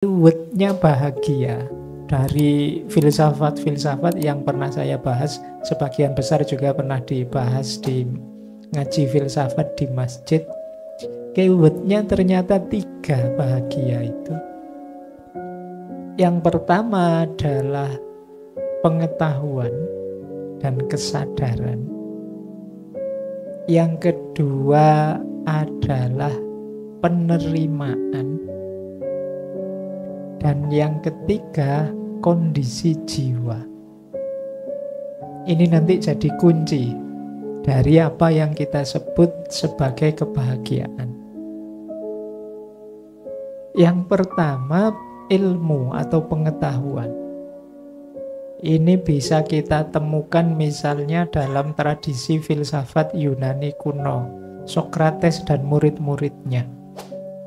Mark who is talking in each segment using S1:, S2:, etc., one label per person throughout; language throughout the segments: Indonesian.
S1: Keywordnya bahagia. Dari filsafat-filsafat yang pernah saya bahas, sebagian besar juga pernah dibahas di ngaji filsafat di masjid. Keywordnya ternyata 3 bahagia itu. Yang pertama adalah pengetahuan dan kesadaran. Yang kedua adalah penerimaan. Dan yang ketiga, kondisi jiwa. Ini nanti jadi kunci dari apa yang kita sebut sebagai kebahagiaan. Yang pertama, ilmu atau pengetahuan. Ini bisa kita temukan misalnya dalam tradisi filsafat Yunani kuno, Sokrates dan murid-muridnya,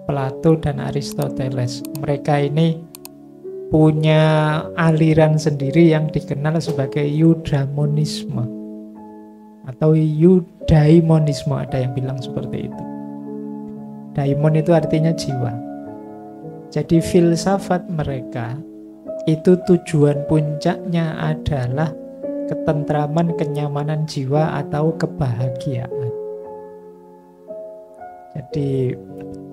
S1: Plato dan Aristoteles. Mereka ini punya aliran sendiri yang dikenal sebagai eudaimonisme atau eudaimonisme, ada yang bilang seperti itu. Daimon itu artinya jiwa. Jadi filsafat mereka itu tujuan puncaknya adalah ketentraman, kenyamanan jiwa atau kebahagiaan. Jadi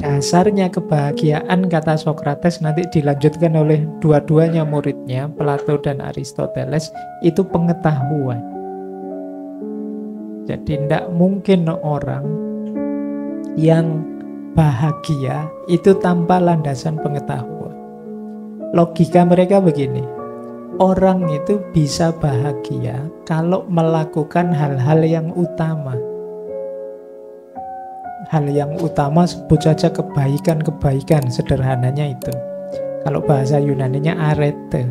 S1: dasarnya kebahagiaan, kata Sokrates, nanti dilanjutkan oleh dua-duanya muridnya, Plato dan Aristoteles, itu pengetahuan. Jadi tidak mungkin orang yang bahagia itu tanpa landasan pengetahuan. Logika mereka begini, orang itu bisa bahagia kalau melakukan hal-hal yang utama. Hal yang utama sebut saja kebaikan-kebaikan, sederhananya itu. Kalau bahasa Yunaninya arete.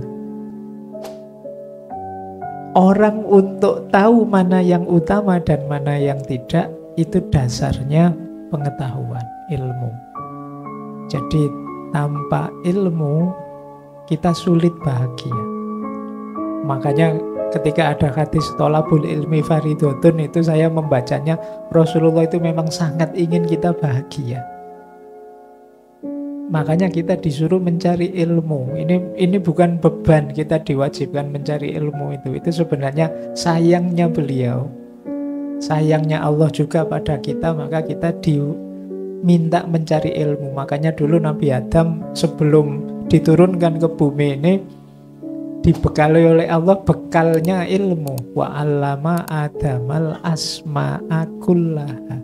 S1: Orang untuk tahu mana yang utama dan mana yang tidak, itu dasarnya pengetahuan, ilmu. Jadi tanpa ilmu kita sulit bahagia. Makanya ketika ada hadis tolabul ilmi faridotun, itu saya membacanya, Rasulullah itu memang sangat ingin kita bahagia. Makanya kita disuruh mencari ilmu. Ini bukan beban, kita diwajibkan mencari ilmu itu. Itu sebenarnya sayangnya beliau, sayangnya Allah juga pada kita, maka kita diminta mencari ilmu. Makanya dulu Nabi Adam sebelum diturunkan ke bumi ini dibekali oleh Allah bekalnya ilmu. Wa 'allama Adamal asma'a kullaha.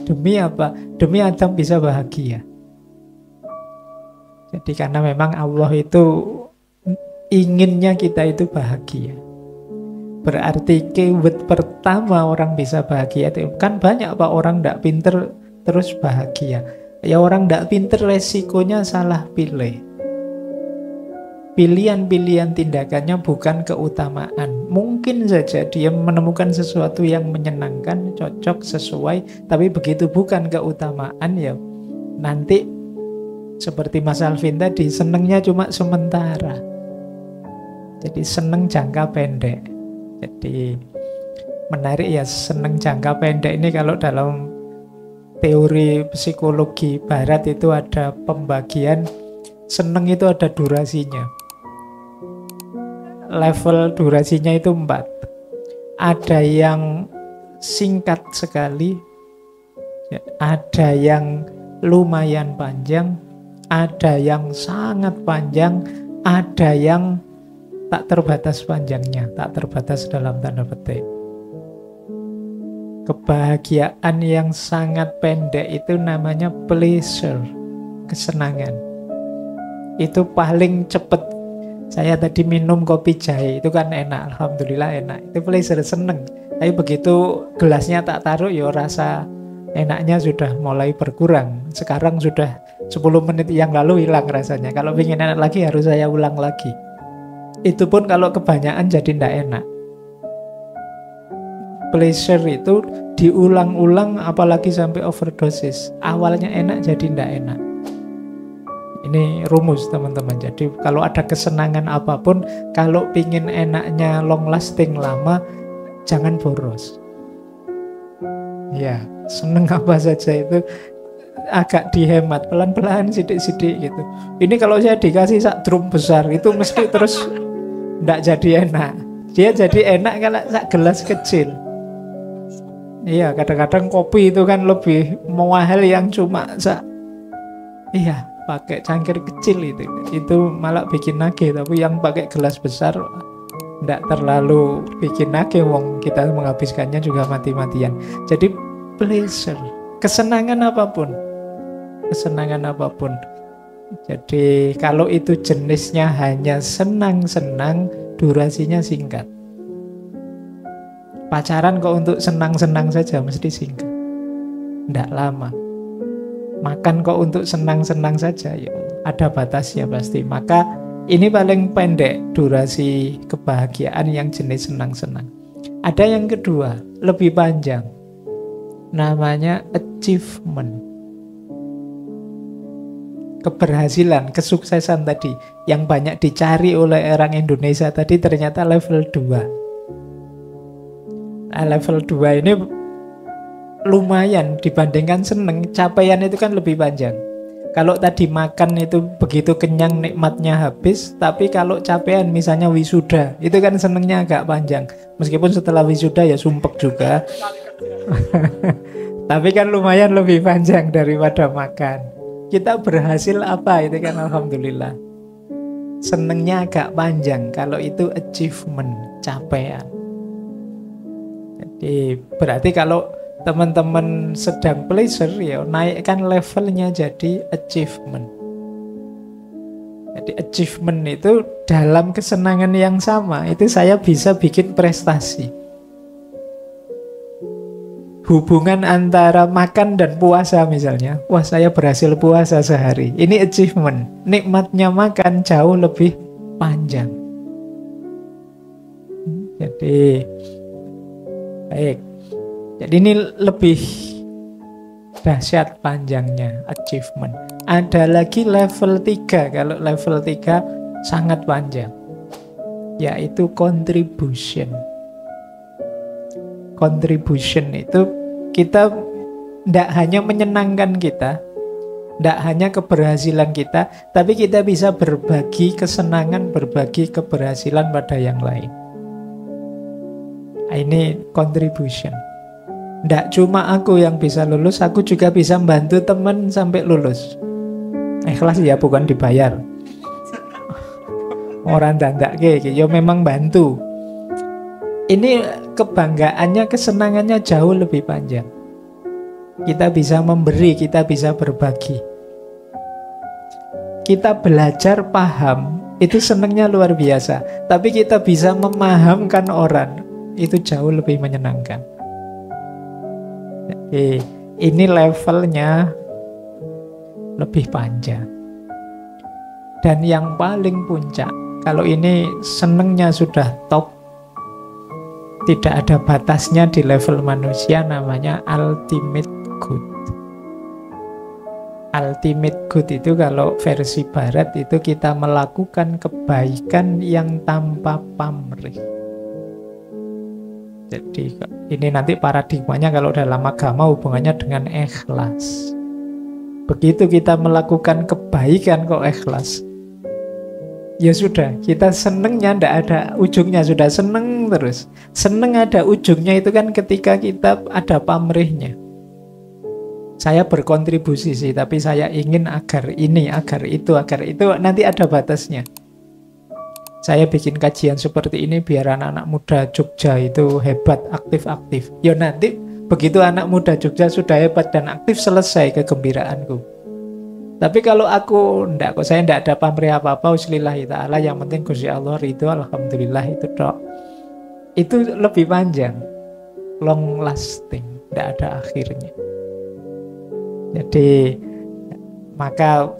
S1: Demi apa? Demi Adam bisa bahagia. Jadi karena memang Allah itu inginnya kita itu bahagia. Berarti keyword pertama orang bisa bahagia itu, kan banyak Pak orang tidak pinter terus bahagia. Ya orang tidak pinter resikonya salah pilih. Pilihan-pilihan tindakannya bukan keutamaan. Mungkin saja dia menemukan sesuatu yang menyenangkan, cocok, sesuai, tapi begitu bukan keutamaan, ya nanti seperti Mas Alvin tadi, senengnya cuma sementara. Jadi seneng jangka pendek. Jadi menarik ya, seneng jangka pendek ini kalau dalam teori psikologi barat itu ada pembagian, seneng itu ada durasinya. Level durasinya itu 4. Ada yang singkat sekali, ada yang lumayan panjang, ada yang sangat panjang, ada yang tak terbatas panjangnya, tak terbatas dalam tanda petik. Kebahagiaan yang sangat pendek itu namanya pleasure, kesenangan. Itu paling cepat. Saya tadi minum kopi jahe, itu kan enak, alhamdulillah enak. Itu pleasure, seneng. Tapi begitu gelasnya tak taruh, ya rasa enaknya sudah mulai berkurang. Sekarang sudah 10 menit yang lalu hilang rasanya. Kalau ingin enak lagi harus saya ulang lagi. Itu pun kalau kebanyakan jadi tidak enak. Pleasure itu diulang-ulang, apalagi sampai overdosis. Awalnya enak jadi tidak enak. Ini rumus teman-teman. Jadi kalau ada kesenangan apapun, kalau pingin enaknya long lasting lama, jangan boros. Ya, seneng apa saja itu agak dihemat pelan-pelan sidik-sidik gitu. Ini kalau saya dikasih sak drum besar itu mesti terus ndak jadi enak. Dia jadi enak kalau sak gelas kecil. Iya, kadang-kadang kopi itu kan lebih mahal yang cuma iya, pakai cangkir kecil itu malah bikin nagih. Tapi yang pakai gelas besar ndak terlalu bikin nagih, wong kita menghabiskannya juga mati-matian. Jadi pleasure, kesenangan apapun. Jadi kalau itu jenisnya hanya senang-senang, durasinya singkat. Pacaran kok untuk senang-senang saja mesti singkat, ndak lama. Makan kok untuk senang-senang saja, ya ada batasnya pasti. Maka ini paling pendek durasi kebahagiaan yang jenis senang-senang. Ada yang kedua, lebih panjang. Namanya achievement. Keberhasilan, kesuksesan tadi yang banyak dicari oleh orang Indonesia tadi ternyata level 2. Nah, level 2 ini lumayan dibandingkan seneng. Capaian itu kan lebih panjang. Kalau tadi makan itu begitu kenyang, nikmatnya habis. Tapi kalau capaian misalnya wisuda, itu kan senengnya agak panjang. Meskipun setelah wisuda ya sumpek juga. Tapi kan lumayan lebih panjang daripada makan. Kita berhasil apa itu kan alhamdulillah. Senengnya agak panjang. Kalau itu achievement, capaian. Jadi berarti kalau teman-teman sedang pleasure, ya naikkan levelnya jadi achievement. Jadi achievement itu dalam kesenangan yang sama, itu saya bisa bikin prestasi. Hubungan antara makan dan puasa misalnya, wah saya berhasil puasa sehari, ini achievement. Nikmatnya makan jauh lebih panjang. Jadi baik. Jadi ini lebih dahsyat panjangnya achievement. Ada lagi level 3. Kalau level 3 sangat panjang, yaitu contribution. Contribution itu kita tidak hanya menyenangkan kita, tidak hanya keberhasilan kita, tapi kita bisa berbagi kesenangan, berbagi keberhasilan pada yang lain. Ini contribution. Tidak cuma aku yang bisa lulus, aku juga bisa membantu teman sampai lulus. Ikhlas ya, bukan dibayar. Orang dandak kayak yo memang bantu. Ini kebanggaannya, kesenangannya jauh lebih panjang. Kita bisa memberi, kita bisa berbagi. Kita belajar paham, itu senangnya luar biasa. Tapi kita bisa memahamkan orang, itu jauh lebih menyenangkan. Jadi ini levelnya lebih panjang. Dan yang paling puncak, kalau ini senengnya sudah top, tidak ada batasnya di level manusia, namanya ultimate good. Ultimate good itu kalau versi barat itu kita melakukan kebaikan yang tanpa pamrih. Jadi ini nanti paradigmanya kalau dalam agama hubungannya dengan ikhlas. Begitu kita melakukan kebaikan kok ikhlas, ya sudah, kita senengnya tidak ada ujungnya, sudah seneng terus. Seneng ada ujungnya itu kan ketika kita ada pamrihnya. Saya berkontribusi sih, tapi saya ingin agar ini, agar itu, nanti ada batasnya. Saya bikin kajian seperti ini biar anak-anak muda Jogja itu hebat, aktif-aktif. Ya nanti begitu anak muda Jogja sudah hebat dan aktif, selesai kegembiraanku. Tapi kalau aku enggak, kok saya enggak ada pamrih apa-apa, uslillahi ta'ala, yang penting Gusti Allah ridho, alhamdulillah, itu dok. Itu lebih panjang, long lasting, enggak ada akhirnya. Jadi maka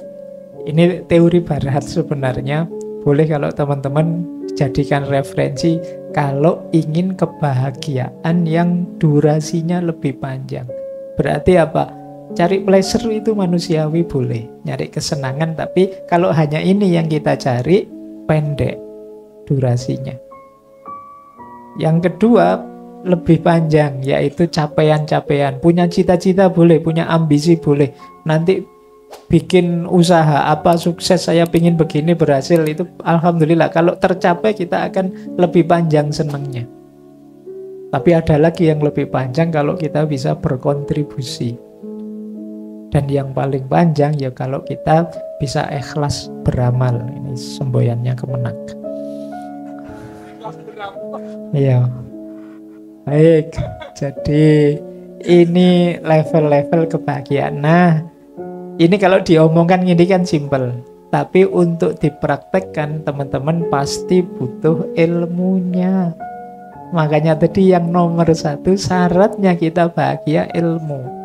S1: ini teori barat sebenarnya. Boleh kalau teman-teman jadikan referensi kalau ingin kebahagiaan yang durasinya lebih panjang. Berarti apa? Cari pleasure itu manusiawi, boleh. Nyari kesenangan, tapi kalau hanya ini yang kita cari, pendek durasinya. Yang kedua, lebih panjang, yaitu capaian-capaian. Punya cita-cita boleh, punya ambisi boleh. Nanti bikin usaha apa sukses, saya pingin begini berhasil, itu alhamdulillah. Kalau tercapai kita akan lebih panjang senangnya. Tapi ada lagi yang lebih panjang kalau kita bisa berkontribusi. Dan yang paling panjang ya kalau kita bisa ikhlas beramal. Ini semboyannya Kemenak. Iya. Baik. Jadi ini level-level kebahagiaan. Nah, ini kalau diomongkan ini kan simpel. Tapi untuk dipraktekkan teman-teman pasti butuh ilmunya. Makanya tadi yang nomor 1 syaratnya kita bahagia ilmu.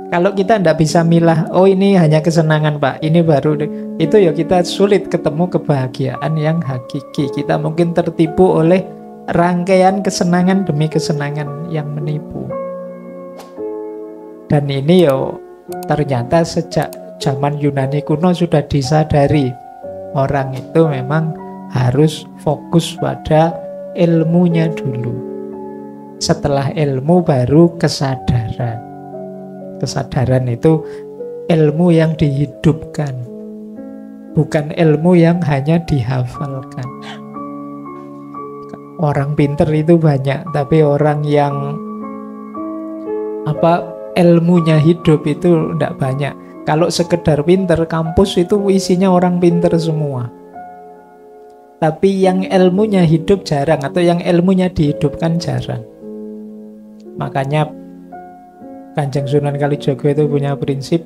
S1: Kalau kita tidak bisa milah, oh ini hanya kesenangan Pak, ini baru, itu ya kita sulit ketemu kebahagiaan yang hakiki. Kita mungkin tertipu oleh rangkaian kesenangan demi kesenangan yang menipu. Dan ini yo ternyata sejak zaman Yunani kuno sudah disadari orang itu memang harus fokus pada ilmunya dulu. Setelah ilmu baru kesadaran. Kesadaran itu ilmu yang dihidupkan, bukan ilmu yang hanya dihafalkan. Orang pinter itu banyak, tapi orang yang ilmunya hidup itu tidak banyak. Kalau sekedar pinter, kampus itu isinya orang pinter semua. Tapi yang ilmunya hidup jarang, atau yang ilmunya dihidupkan jarang. Makanya Kanjeng Sunan Kalijaga itu punya prinsip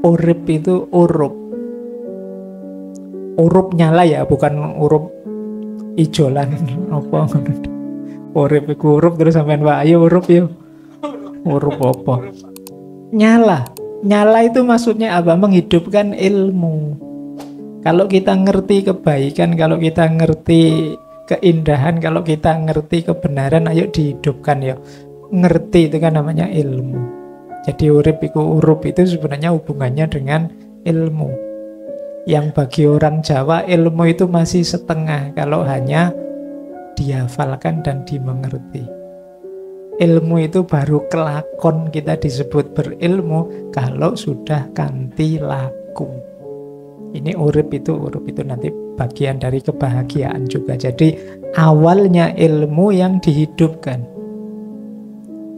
S1: urip itu urup. Urup nyala ya, bukan urup ijolan apa. Urip iku urup terus sampean wae ayo urup yo. Urup apa? Nyala. Nyala itu maksudnya apa? Menghidupkan ilmu. Kalau kita ngerti kebaikan, kalau kita ngerti keindahan, kalau kita ngerti kebenaran, ayo dihidupkan ya. Ngerti itu kan namanya ilmu. Jadi urip iku urup itu sebenarnya hubungannya dengan ilmu. Yang bagi orang Jawa ilmu itu masih setengah kalau hanya dihafalkan dan dimengerti. Ilmu itu baru kelakon, kita disebut berilmu kalau sudah kanthi laku. Ini urip itu nanti bagian dari kebahagiaan juga. Jadi awalnya ilmu yang dihidupkan.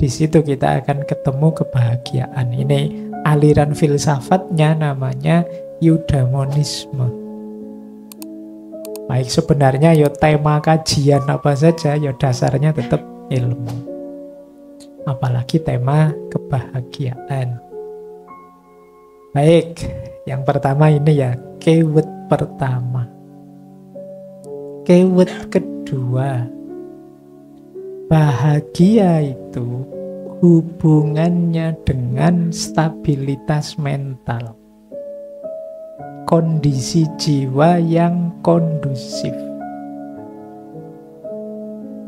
S1: Di situ kita akan ketemu kebahagiaan. Ini aliran filsafatnya namanya eudaimonisme. Baik, sebenarnya ya tema kajian apa saja ya dasarnya tetap ilmu. Apalagi tema kebahagiaan. Baik, yang pertama ini ya, keyword pertama. Keyword kedua, bahagia itu hubungannya dengan stabilitas mental. Kondisi jiwa yang kondusif.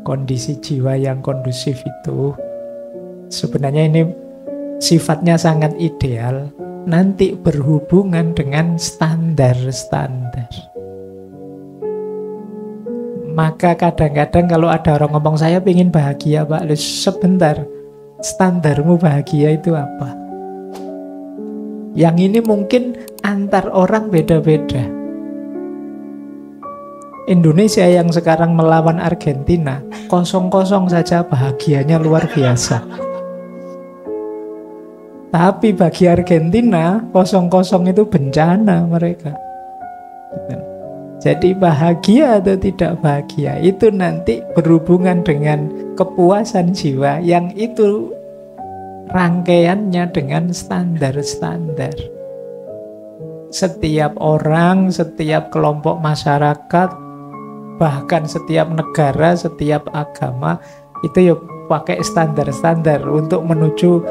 S1: Kondisi jiwa yang kondusif itu sebenarnya ini sifatnya sangat ideal. Nanti berhubungan dengan standar-standar. Maka kadang-kadang kalau ada orang ngomong saya ingin bahagia Pak, sebentar, standarmu bahagia itu apa? Yang ini mungkin antar orang beda-beda. Indonesia yang sekarang melawan Argentina 0-0 saja bahagianya luar biasa. Tapi bagi Argentina 0-0 itu bencana mereka. Jadi bahagia atau tidak bahagia itu nanti berhubungan dengan kepuasan jiwa yang itu rangkaiannya dengan standar-standar. Setiap orang, setiap kelompok masyarakat, bahkan setiap negara, setiap agama itu ya pakai standar-standar untuk menuju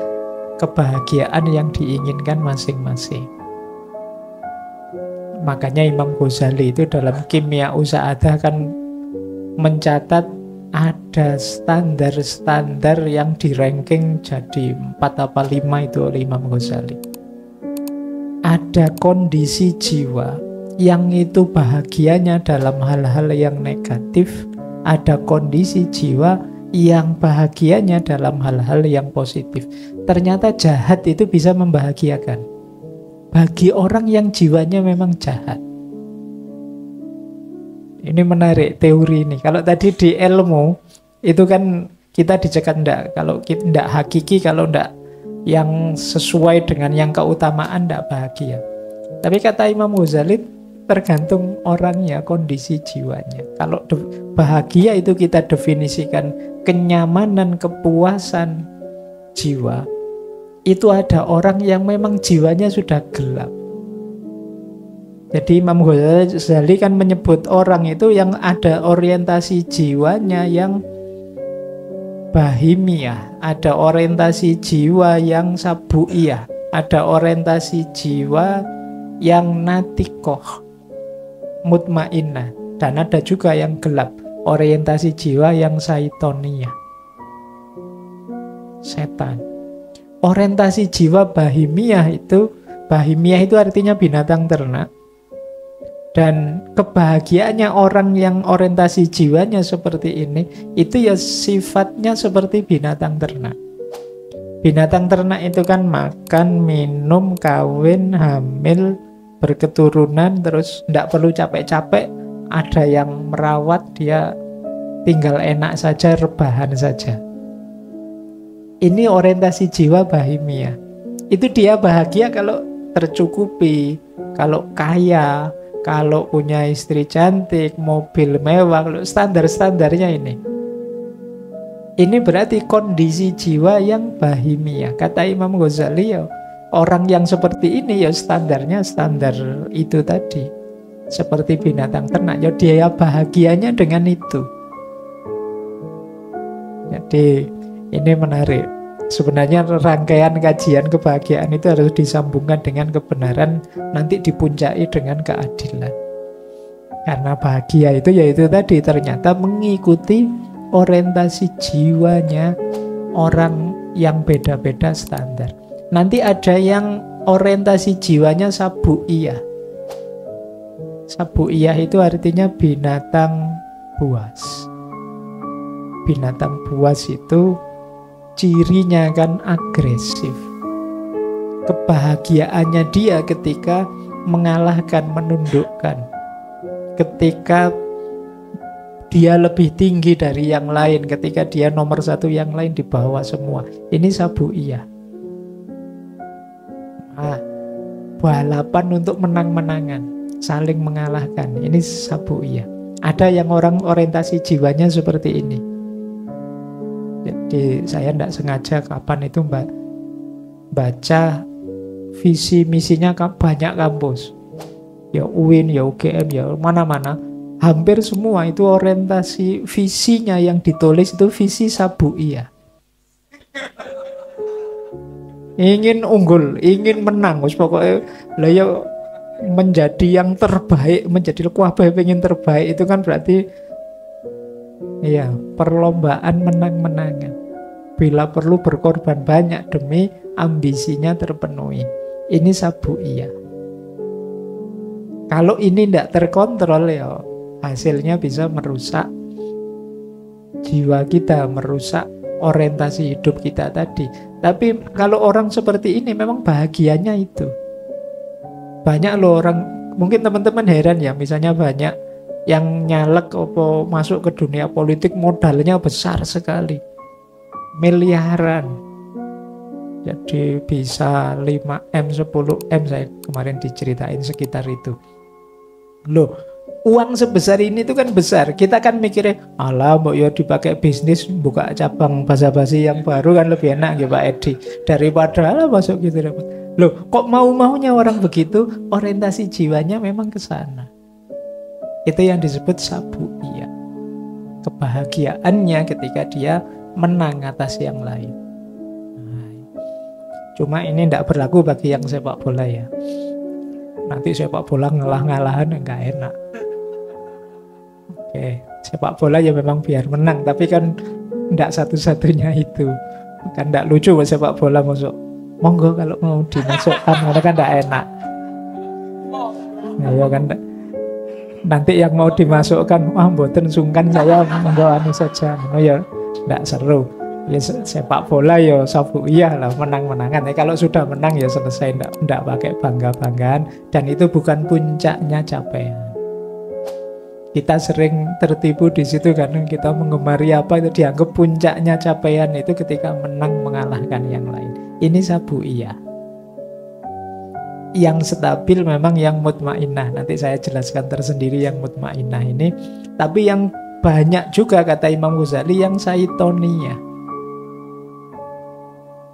S1: kebahagiaan yang diinginkan masing-masing. Makanya Imam Ghazali itu dalam Kimia Sa'adah kan mencatat ada standar-standar yang di-ranking jadi 4 apa 5 itu oleh Imam Ghazali. Ada kondisi jiwa yang itu bahagianya dalam hal-hal yang negatif, ada kondisi jiwa yang bahagianya dalam hal-hal yang positif. Ternyata jahat itu bisa membahagiakan bagi orang yang jiwanya memang jahat. Ini menarik teori ini. Kalau tadi di ilmu itu kan kita dicegat enggak, kalau kita enggak hakiki, kalau enggak yang sesuai dengan yang keutamaan enggak bahagia. Tapi kata Imam Ghazali tergantung orangnya, kondisi jiwanya. Kalau bahagia itu kita definisikan kenyamanan, kepuasan jiwa. Itu ada orang yang memang jiwanya sudah gelap. Jadi Imam Ghazali kan menyebut orang itu yang ada orientasi jiwanya yang bahimiyah, ada orientasi jiwa yang sabuiyah, ada orientasi jiwa yang natikoh, mutmainnah, dan ada juga yang gelap, orientasi jiwa yang saitoniyah, setan. Orientasi jiwa bahimiyah itu artinya binatang ternak. Dan kebahagiaannya orang yang orientasi jiwanya seperti ini, itu ya sifatnya seperti binatang ternak. Binatang ternak itu kan makan, minum, kawin, hamil, berketurunan, terus tidak perlu capek-capek, ada yang merawat, dia tinggal enak saja, rebahan saja. Ini orientasi jiwa bahimia. Itu dia bahagia kalau tercukupi, kalau kaya, kalau punya istri cantik, mobil mewah, kalau standar-standarnya ini. Ini berarti kondisi jiwa yang bahimiyah. Kata Imam Ghazali ya, orang yang seperti ini ya standarnya standar itu tadi. Seperti binatang ternak, ya dia bahagianya dengan itu. Jadi ini menarik. Sebenarnya rangkaian kajian kebahagiaan itu harus disambungkan dengan kebenaran, nanti dipuncai dengan keadilan. Karena bahagia itu yaitu tadi ternyata mengikuti orientasi jiwanya orang yang beda-beda standar. Nanti ada yang orientasi jiwanya sabuiyah. Sabuiyah itu artinya binatang buas. Binatang buas itu cirinya kan agresif. Kebahagiaannya dia ketika mengalahkan, menundukkan. Ketika dia lebih tinggi dari yang lain, ketika dia nomor satu, yang lain di bawah semua. Ini sabuiyah. Balapan untuk menang-menangan, saling mengalahkan. Ini sabuiyah. Ada yang orang orientasi jiwanya seperti ini. Jadi saya tidak sengaja kapan itu baca visi misinya banyak kampus. Ya UIN, ya UGM, ya mana-mana. Hampir semua itu orientasi visinya yang ditulis itu visi sabuiyah. Ingin unggul, ingin menang, pokoknya lah ya menjadi yang terbaik, menjadi kuabah pengen terbaik itu kan berarti ya perlombaan menang-menangan. Bila perlu berkorban banyak demi ambisinya terpenuhi. Ini sabuiyah. Kalau ini tidak terkontrol ya hasilnya bisa merusak jiwa kita, merusak orientasi hidup kita tadi. Tapi kalau orang seperti ini memang bahagianya itu. Banyak loh orang, mungkin teman-teman heran ya, misalnya banyak yang nyalek atau masuk ke dunia politik modalnya besar sekali, miliaran. Jadi bisa 5M, 10M, saya kemarin diceritain sekitar itu. Loh, uang sebesar ini tuh kan besar. Kita kan mikirnya, alah mbok ya dipakai bisnis, buka cabang basa-basi yang baru kan lebih enak ya Pak Edi, daripada lah masuk gitu dapat. Loh, kok mau-maunya orang begitu? Orientasi jiwanya memang ke sana. Itu yang disebut sabuiyah. Kebahagiaannya ketika dia menang atas yang lain. Cuma ini tidak berlaku bagi yang sepak bola ya. Nanti sepak bola ngalah-ngalahan enggak enak. Oke, sepak bola ya memang biar menang, tapi kan enggak satu-satunya itu. Kan enggak lucu sepak bola masuk. Monggo kalau mau dimasukkan, karena kan enggak enak. Nah, ya kan nanti yang mau dimasukkan, wah mboten sungkan saya monggo anu saja. Oh ya, tidak seru. Ya, sepak bola ya sabu iya lah, menang-menangan. Kalau sudah menang ya selesai, tidak pakai bangga-banggaan. Dan itu bukan puncaknya capaian. Kita sering tertipu di situ karena kita menggemari apa itu dianggap puncaknya capaian itu ketika menang mengalahkan yang lain. Ini sabu iya. Yang stabil memang yang mutmainnah. Nanti saya jelaskan tersendiri yang mutmainnah ini. Tapi yang banyak juga kata Imam Ghazali yang saitoniyah.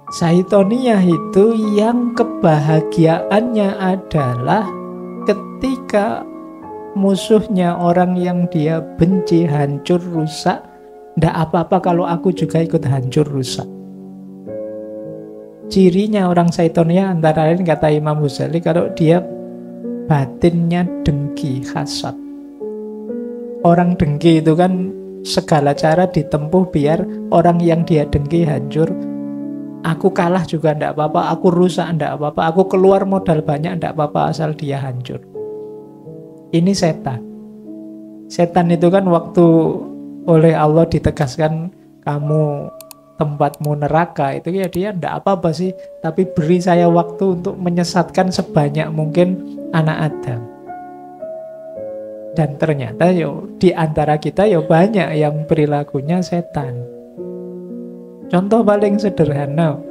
S1: Saitoniyah itu yang kebahagiaannya adalah ketika musuhnya, orang yang dia benci, hancur, rusak, ndak apa-apa kalau aku juga ikut hancur, rusak. Cirinya orang saitoniyah antara lain kata Imam Ghazali kalau dia batinnya dengki, hasad. Orang dengki itu kan segala cara ditempuh biar orang yang dia dengki hancur. Aku kalah juga ndak apa-apa, aku rusak ndak apa-apa, aku keluar modal banyak ndak apa-apa asal dia hancur. Ini setan. Setan itu kan waktu oleh Allah ditegaskan kamu tempatmu neraka, itu ya dia ndak apa-apa sih, tapi beri saya waktu untuk menyesatkan sebanyak mungkin anak Adam. Dan ternyata yo di antara kita yo banyak yang perilakunya setan. Contoh paling sederhana,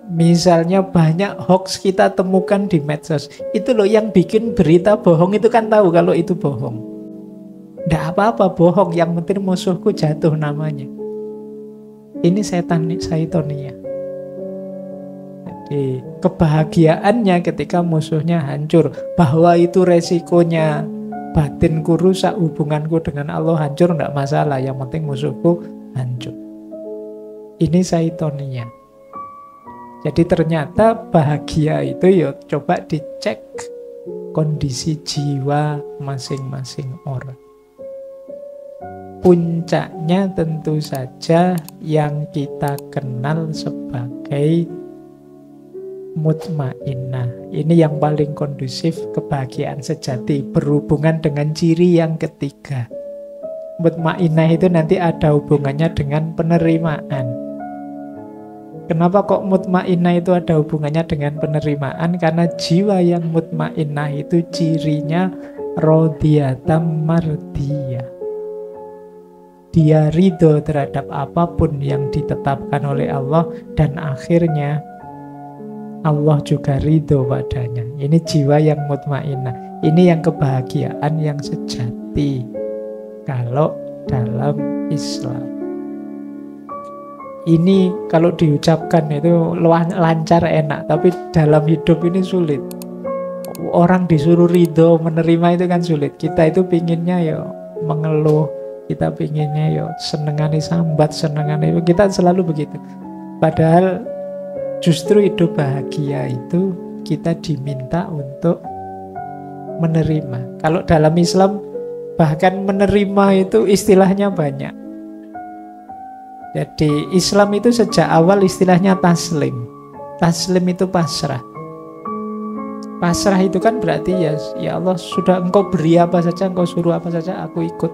S1: misalnya banyak hoax kita temukan di medsos. Itu loh yang bikin berita bohong itu kan tahu kalau itu bohong. Nggak apa-apa bohong, yang penting musuhku jatuh namanya. Ini setan saitoniyah. Jadi kebahagiaannya ketika musuhnya hancur, bahwa itu resikonya batinku rusak, hubunganku dengan Allah hancur, nggak masalah, yang penting musuhku hancur. Ini saitoniyah. Jadi ternyata bahagia itu ya coba dicek kondisi jiwa masing-masing orang. Puncaknya tentu saja yang kita kenal sebagai mutmainnah. Ini yang paling kondusif kebahagiaan sejati, berhubungan dengan ciri yang ketiga. Mutmainnah itu nanti ada hubungannya dengan penerimaan. Kenapa kok mutmainnah itu ada hubungannya dengan penerimaan? Karena jiwa yang mutmainnah itu cirinya radhiyatam mardiyah. Dia ridho terhadap apapun yang ditetapkan oleh Allah dan akhirnya Allah juga ridho padanya. Ini jiwa yang mutmainnah. Ini yang kebahagiaan yang sejati kalau dalam Islam. Ini kalau diucapkan itu lancar enak, tapi dalam hidup ini sulit. Orang disuruh ridho menerima itu kan sulit. Kita itu pinginnya ya mengeluh, kita pinginnya ya senengane sambat, senengane, kita selalu begitu. Padahal justru hidup bahagia itu kita diminta untuk menerima. Kalau dalam Islam bahkan menerima itu istilahnya banyak. Jadi Islam itu sejak awal istilahnya taslim. Taslim itu pasrah. Pasrah itu kan berarti ya Allah sudah engkau beri apa saja, engkau suruh apa saja, aku ikut.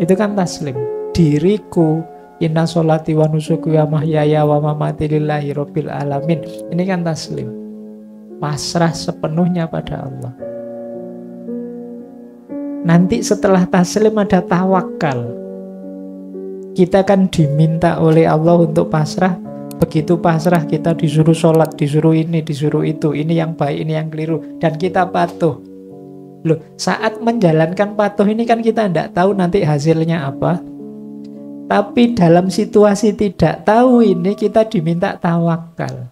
S1: Itu kan taslim. Diriku, inna sholati wa nusuki wa mahyaya wa mamati lillahi rabbil alamin. Ini kan taslim. Pasrah sepenuhnya pada Allah. Nanti setelah taslim ada tawakal. Kita kan diminta oleh Allah untuk pasrah. Begitu pasrah kita disuruh sholat, disuruh ini, disuruh itu. Ini yang baik, ini yang keliru. Dan kita patuh. Loh, saat menjalankan patuh ini kan kita tidak tahu nanti hasilnya apa. Tapi dalam situasi tidak tahu ini kita diminta tawakal.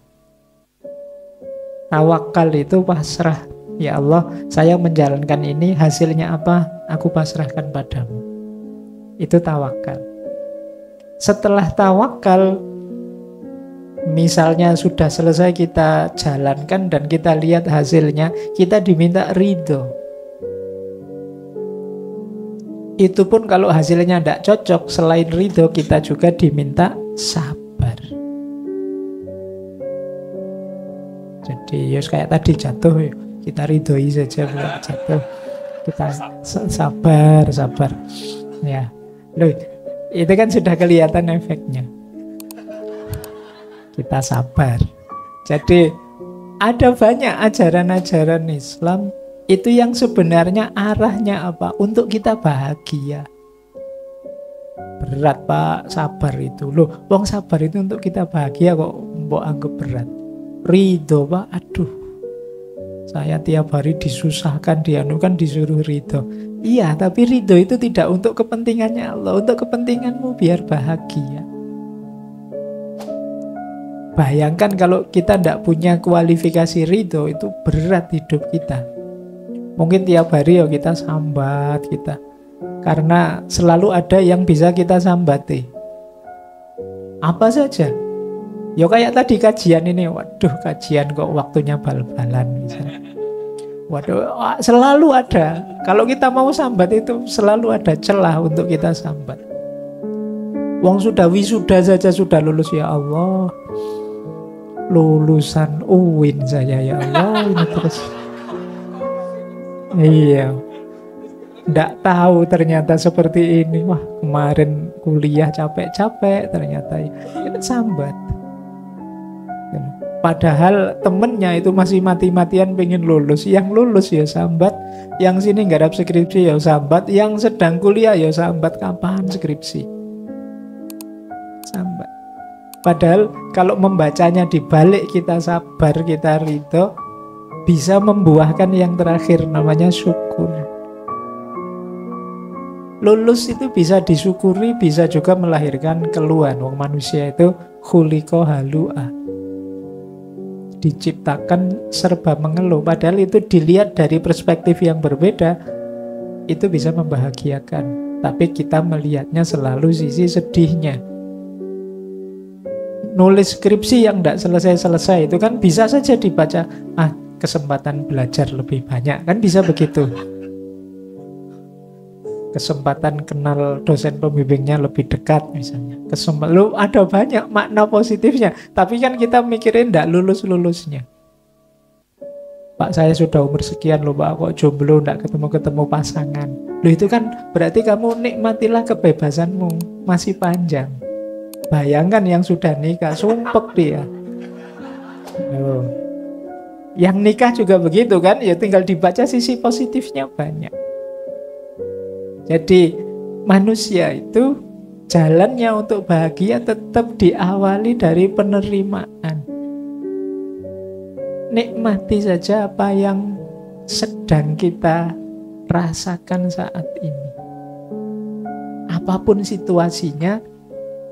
S1: Tawakal itu pasrah. Ya Allah, saya menjalankan ini, hasilnya apa? Aku pasrahkan padamu. Itu tawakal. Setelah tawakal, misalnya sudah selesai kita jalankan dan kita lihat hasilnya, kita diminta ridho. Itu pun kalau hasilnya tidak cocok, selain ridho kita juga diminta sabar. Jadi kayak tadi jatuh, kita ridhoi saja, jatuh kita sabar. Ya, loh. Itu kan sudah kelihatan efeknya. Kita sabar. Jadi ada banyak ajaran-ajaran Islam itu yang sebenarnya arahnya apa? Untuk kita bahagia. Berat Pak, sabar itu. Loh, wong sabar itu untuk kita bahagia kok mbok anggap berat. Ridho Pak, aduh. Saya tiap hari disusahkan, dianukan, disuruh ridho. Iya, tapi ridho itu tidak untuk kepentingannya Allah, untuk kepentinganmu biar bahagia. Bayangkan kalau kita tidak punya kualifikasi ridho, itu berat hidup kita. Mungkin tiap hari ya kita sambat kita. Karena selalu ada yang bisa kita sambati. Apa saja. Ya kayak tadi kajian ini, waduh kajian kok waktunya bal-balan misalnya. Waduh, selalu ada. Kalau kita mau sambat itu selalu ada celah untuk kita sambat. Wong sudah wisuda saja sudah lulus, ya Allah. Lulusan UIN saya, ya Allah, ini terus. Iya. Nggak tahu ternyata seperti ini. Wah, kemarin kuliah capek-capek ternyata itu sambat. Padahal temennya itu masih mati-matian pengen lulus. Yang lulus ya sambat, yang sini garap skripsi ya sambat, yang sedang kuliah ya sambat, kapan skripsi. Sambat. Padahal kalau membacanya dibalik, kita sabar, kita ridho, bisa membuahkan yang terakhir namanya syukur. Lulus itu bisa disyukuri, bisa juga melahirkan keluhan. Wong manusia itu khuliqa halu'a, diciptakan serba mengeluh. Padahal itu dilihat dari perspektif yang berbeda, itu bisa membahagiakan. Tapi kita melihatnya selalu sisi sedihnya. Nulis skripsi yang tidak selesai-selesai itu kan bisa saja dibaca, kesempatan belajar lebih banyak, kan bisa begitu. Kesempatan kenal dosen pembimbingnya lebih dekat misalnya. Lu ada banyak makna positifnya, tapi kan kita mikirin ndak lulus-lulusnya. Pak, saya sudah umur sekian loh Pak, kok jomblo, ndak ketemu-ketemu pasangan. Loh, itu kan berarti kamu nikmatilah kebebasanmu, masih panjang. Bayangkan yang sudah nikah, sumpek dia. Loh. Yang nikah juga begitu kan, ya tinggal dibaca sisi positifnya banyak. Jadi manusia itu jalannya untuk bahagia tetap diawali dari penerimaan. Nikmati saja apa yang sedang kita rasakan saat ini. Apapun situasinya,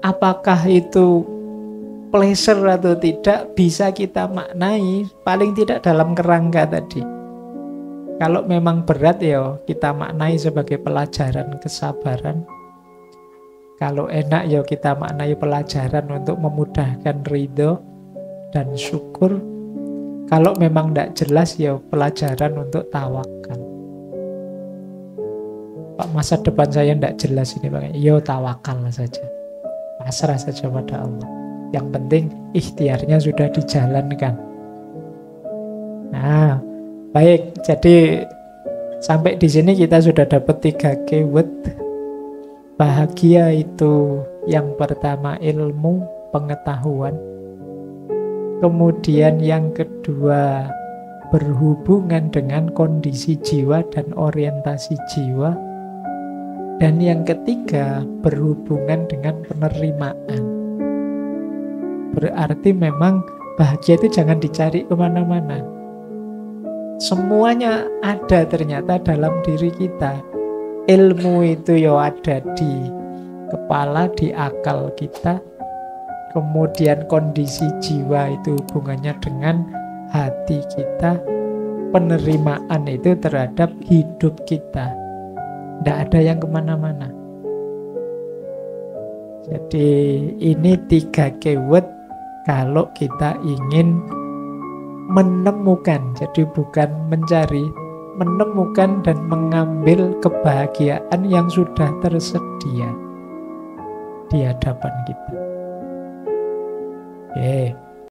S1: apakah itu pleasure atau tidak, bisa kita maknai paling tidak dalam kerangka tadi. Kalau memang berat ya kita maknai sebagai pelajaran kesabaran. Kalau enak ya kita maknai pelajaran untuk memudahkan ridho dan syukur. Kalau memang tidak jelas ya pelajaran untuk tawakal. Pak, masa depan saya tidak jelas ini Pak. Ya tawakal saja. Pasrah saja pada Allah. Yang penting ikhtiarnya sudah dijalankan. Nah, baik, jadi sampai di sini kita sudah dapat 3 keyword. Bahagia itu yang pertama ilmu, pengetahuan. Kemudian yang kedua berhubungan dengan kondisi jiwa dan orientasi jiwa. Dan yang ketiga berhubungan dengan penerimaan. Berarti memang bahagia itu jangan dicari kemana-mana. Semuanya ada ternyata dalam diri kita. Ilmu itu ya ada di kepala, di akal kita. Kemudian kondisi jiwa itu hubungannya dengan hati kita. Penerimaan itu terhadap hidup kita. Tidak ada yang kemana-mana. Jadi ini 3 keyword kalau kita ingin menemukan, jadi bukan mencari, menemukan dan mengambil kebahagiaan yang sudah tersedia di hadapan kita. Oke.